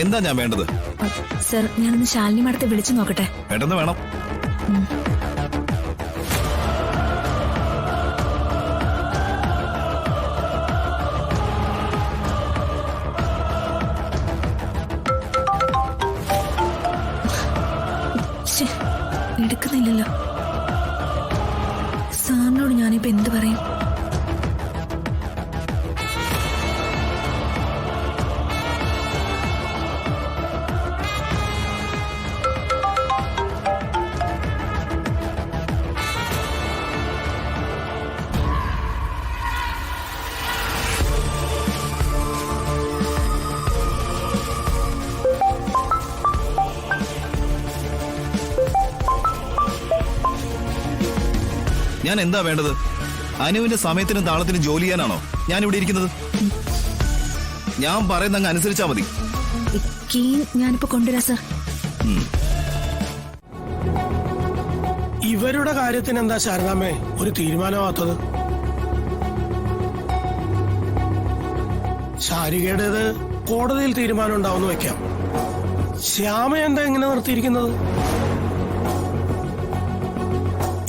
എന്താ ഞാൻ വേണ്ടത്? സർ, ഞാനൊന്ന് ശാലിനി മാഡത്തെ വിളിച്ചു നോക്കട്ടെ. വേണ്ടെന്ന് വേണം. എടുക്കുന്നില്ലല്ലോ. സാറിനോട് ഞാനിപ്പോ എന്ത് പറയും? ഞാൻ എന്താ വേണ്ടത്? അനുവിന്റെ സമയത്തിനും താളത്തിനും ജോലി ചെയ്യാനാണോ ഞാൻ ഇവിടെ ഇരിക്കുന്നത്? ഞാൻ പറയുന്ന അങ്ങ് അനുസരിച്ചാ മതി. ഞാനിപ്പോ കൊണ്ടുവരാം സർ. ഇവരുടെ കാര്യത്തിന് എന്താ ശാരദാമ്മേ ഒരു തീരുമാനമാകാത്തത്? ശാരികയുടേത് കോടതിയിൽ തീരുമാനം ഉണ്ടാവുമെന്ന് വെക്കാം. ശ്യാമ എന്താ ഇങ്ങനെ നിർത്തിയിരിക്കുന്നത്?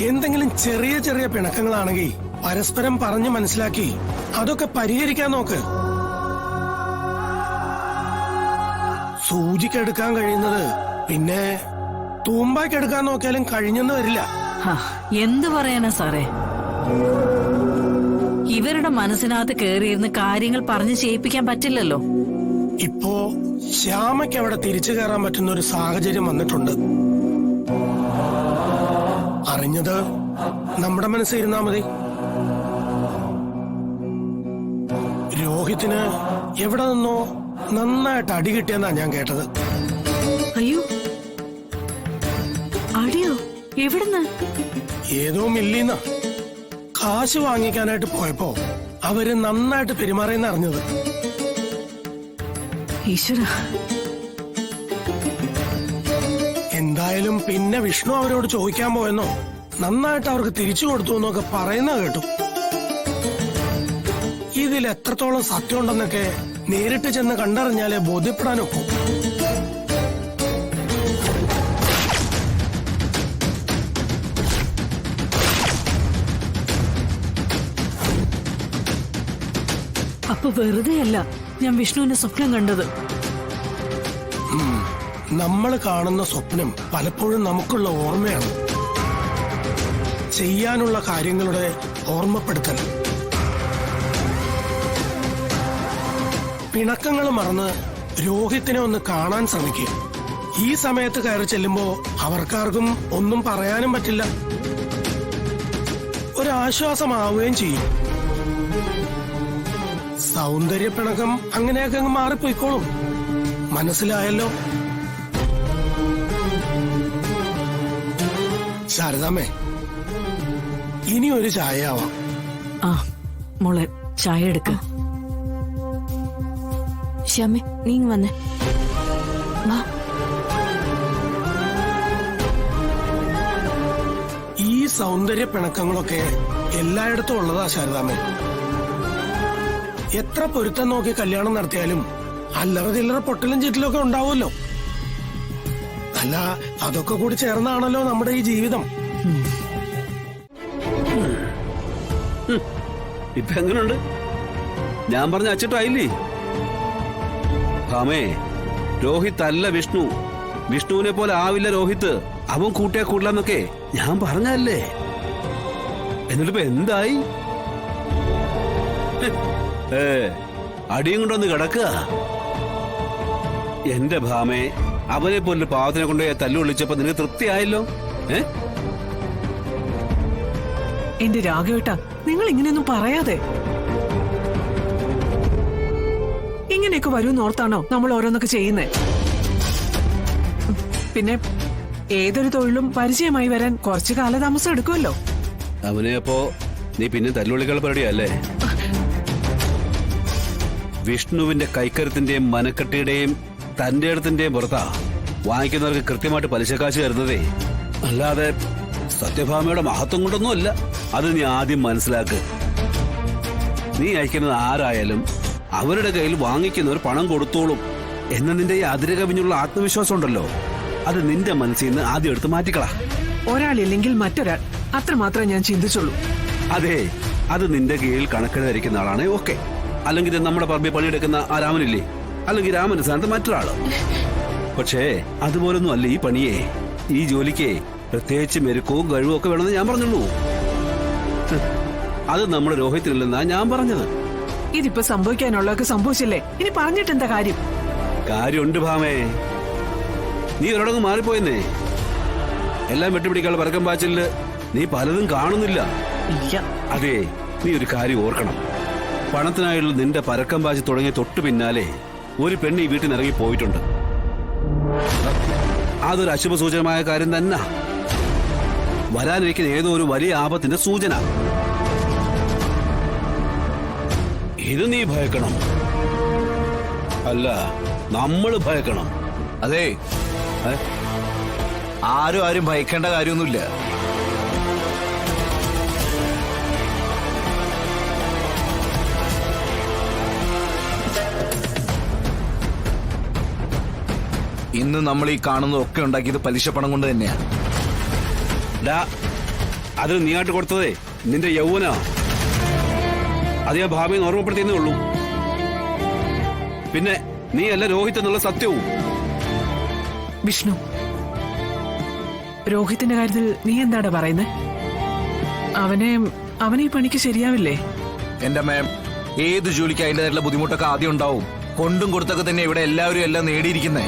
എന്തെങ്കിലും ചെറിയ ചെറിയ പിണക്കങ്ങളാണെങ്കിൽ പരസ്പരം പറഞ്ഞു മനസ്സിലാക്കി അതൊക്കെ പരിഹരിക്കാൻ നോക്ക്. സൂചിക്കെടുക്കാൻ കഴിയുന്നത് പിന്നെ തൂമ്പാക്കെടുക്കാൻ നോക്കിയാലും കഴിഞ്ഞെന്ന് വരില്ല. എന്തു പറയാനാ സാറേ, ഇവരുടെ മനസ്സിനകത്ത് കയറിയിരുന്ന് കാര്യങ്ങൾ പറഞ്ഞു ചെയ്യിപ്പിക്കാൻ പറ്റില്ലല്ലോ. ഇപ്പോ ശ്യാമയ്ക്ക് അവിടെ തിരിച്ചു കയറാൻ പറ്റുന്ന ഒരു സാഹചര്യം വന്നിട്ടുണ്ട്. അറിഞ്ഞത് നമ്മുടെ മനസ്സിരുന്നാ മതി. രോഹിത്തിന് എവിടെ നിന്നോ നന്നായിട്ട് അടി കിട്ടിയെന്നാ ഞാൻ കേട്ടത്. അയ്യോ, അടിയോ? എവിടുന്ന്? ഏതോ മില്ലിന്ന കാശ് വാങ്ങിക്കാനായിട്ട് പോയപ്പോ അവര് നന്നായിട്ട് പെരുമാറിയെന്ന് അറിഞ്ഞത്. ഈശ്വര, എന്തായാലും പിന്നെ വിഷ്ണു അവരോട് ചോദിക്കാൻ പോയെന്നോ നന്നായിട്ട് അവർക്ക് തിരിച്ചു കൊടുത്തു എന്നൊക്കെ പറയുന്ന കേട്ടു. ഇതിൽ എത്രത്തോളം സത്യം ഉണ്ടെന്നൊക്കെ നേരിട്ട് ചെന്ന് കണ്ടറിഞ്ഞാലേ ബോധ്യപ്പെടാനൊക്കൂ. അപ്പൊ വെറുതെയല്ല ഞാൻ വിഷ്ണുവിന്റെ സ്വപ്നം കണ്ടത്. നമ്മൾ കാണുന്ന സ്വപ്നം പലപ്പോഴും നമുക്കുള്ള ഓർമ്മയാണ്, ചെയ്യാനുള്ള കാര്യങ്ങളുടെ ഓർമ്മപ്പെടുത്തൽ. പിണക്കങ്ങൾ മറന്ന് രോഹിത്തിനെ ഒന്ന് കാണാൻ ശ്രമിക്കുക. ഈ സമയത്ത് കയറി ചെല്ലുമ്പോ അവർക്കാർക്കും ഒന്നും പറയാനും പറ്റില്ല, ഒരാശ്വാസമാവുകയും ചെയ്യും. സൗന്ദര്യ പിണക്കം അങ്ങനെയൊക്കെ അങ്ങ് മാറിപ്പോയിക്കോളും. മനസ്സിലായല്ലോ ശാരദാമ്മേ? ഇനി ഒരു ചായ ആവാം. ആ മോളെ, ചായ എടുക്ക. ശ്യാമേ, നീ വന്നേ. വാ. ഈ സൗന്ദര്യ പിണക്കങ്ങളൊക്കെ എല്ലായിടത്തും ഉള്ളതാ ശാരദാമ്മേ. എത്ര പൊരുത്തം നോക്കി കല്യാണം നടത്തിയാലും അല്ലറ ചില്ലറ പൊട്ടലും ചീറ്റലൊക്കെ ഉണ്ടാവുമല്ലോ. അല്ല, അതൊക്കെ കൂടി ചേർന്നാണല്ലോ നമ്മുടെ ഈ ജീവിതം. ഇപ്പൊ എങ്ങനെയുണ്ട്? ഞാൻ പറഞ്ഞ അച്ചിട്ടായില്ലേ? ഭാമേ, രോഹിത് അല്ല വിഷ്ണു. വിഷ്ണുവിനെ പോലെ ആവില്ല രോഹിത്. അവൻ കൂട്ടിയാ കൂടില്ലെന്നൊക്കെ ഞാൻ പറഞ്ഞല്ലേ. എന്നിട്ടിപ്പോ എന്തായി? അടിയും കൊണ്ടൊന്ന് കിടക്കുക. എന്റെ ഭാമേ, അവനെ പോലൊരു പാവത്തിനെ കൊണ്ട് തല്ലുകൊള്ളിച്ചപ്പോ നിനക്ക് തൃപ്തിയായല്ലോ. എന്റെ രാഘവേട്ട, നിങ്ങൾ ഇങ്ങനെയൊന്നും പറയാതെ. ഇങ്ങനെയൊക്കെ വരുമെന്ന് ഓർത്താണോ നമ്മൾ ഓരോന്നൊക്കെ ചെയ്യുന്നേ? പിന്നെ ഏതൊരു തൊഴിലും പരിചയമായി വരാൻ കുറച്ചു കാലതാമസം എടുക്കുമല്ലോ. അവനെ അപ്പോ നീ പിന്നെ തല്ലുകൊള്ളികൾ പരിപാടിയല്ലേ? വിഷ്ണുവിന്റെ കൈക്കരുത്തിന്റെയും മനക്കെട്ടിയുടെയും തന്റെ അടുത്തിന്റെയും പുറത്താ വാങ്ങിക്കുന്നവർക്ക് കൃത്യമായിട്ട് പലിശക്കാശ് തരുന്നതേ. അല്ലാതെ സത്യഭാമയുടെ മഹത്വം കൊണ്ടൊന്നുമല്ല. അത് നീ ആദ്യം മനസ്സിലാക്ക്. നീ അയക്കുന്നത് ആരായാലും അവരുടെ കയ്യിൽ വാങ്ങിക്കുന്നവർ പണം കൊടുത്തോളും. എന്ന നിന്റെ ഈ അതിര് കവിഞ്ഞുള്ള ആത്മവിശ്വാസം ഉണ്ടല്ലോ, അത് നിന്റെ മനസ്സിൽ നിന്ന് ആദ്യം എടുത്ത് മാറ്റിക്കളാ. ഒരാളില്ലെങ്കിൽ മറ്റൊരാൾ, അത്രമാത്രം ഞാൻ ചിന്തിച്ചുള്ളൂ. അതെ, അത് നിന്റെ കീഴിൽ കണക്കെഴുതിരിക്കുന്ന ആളാണ് ഓക്കെ. അല്ലെങ്കിൽ നമ്മുടെ പറമ്പിൽ പണിയെടുക്കുന്ന ആ രാമനില്ലേ, അല്ലെങ്കിൽ രാമന്റെ സ്ഥാനത്ത് മറ്റൊരാള്. പക്ഷേ അതുപോലൊന്നും അല്ല ഈ പണിയെ. ഈ ജോലിക്ക് പ്രത്യേകിച്ച് മെരുക്കവും കഴിവും ഒക്കെ വേണമെന്ന് ഞാൻ പറഞ്ഞുള്ളൂ. അത് നമ്മുടെ രോഹിത്തിനില്ലെന്നാ ഞാൻ പറഞ്ഞത്. ഇതിപ്പോ സംഭവിക്കാനുള്ളതൊക്കെ സംഭവിച്ചില്ലേ, ഇനി പറഞ്ഞിട്ട് എന്താ കാര്യം? കാര്യമുണ്ട് ഭാമേ, നീ ഒരിടങ്ങ് മാറിപ്പോയെന്നേ. എല്ലാം വെട്ടുപിടിക്കാനുള്ള പരക്കം പാച്ചില് നീ പലതും കാണുന്നില്ല. ഇല്ല. അതെ, നീ ഒരു കാര്യം ഓർക്കണം. പണത്തിനായുള്ള നിന്റെ പരക്കം പാച്ചി തുടങ്ങിയ തൊട്ടു പിന്നാലെ ഒരു പെണ്ണ് ഈ വീട്ടിൽ നിന്ന് ഇറങ്ങി പോയിട്ടുണ്ട്. അതൊരു അശുഭസൂചകമായ കാര്യം തന്നെ. വരാനിരിക്കുന്ന ഏതോ ഒരു വലിയ ആപത്തിന്റെ സൂചന. ഇത് നീ ഭയക്കണം, അല്ല നമ്മൾ ഭയക്കണം. അതെ, ആരും ഭയക്കേണ്ട കാര്യമൊന്നുമില്ല. ഇന്ന് നമ്മൾ ഈ കാണുന്നതൊക്കെ ഉണ്ടാക്കിയത് പലിശ പണം കൊണ്ട് തന്നെയാ. അത് നീയായിട്ട് കൊടുത്തതേ നിന്റെ യൗവന. അത് ഞാൻ ഭാവിയെ ഓർമ്മപ്പെടുത്തിയെന്നേ ഉള്ളൂ. പിന്നെ നീ അല്ല രോഹിത് എന്നുള്ള സത്യവും. വിഷ്ണു, രോഹിത്തിന്റെ കാര്യത്തിൽ നീ എന്താണ് പറയുന്നത്? അവനെ ഈ പണിക്ക് ശരിയാവില്ലേ? എന്റെ മാം, ഏത് ജോലിക്ക് അതിൻ്റെതായിട്ടുള്ള ബുദ്ധിമുട്ടൊക്കെ ആദ്യം ഉണ്ടാവും. കൊണ്ടും കൊടുത്തൊക്കെ തന്നെ ഇവിടെ എല്ലാവരും എല്ലാം നേടിയിരിക്കുന്നേ.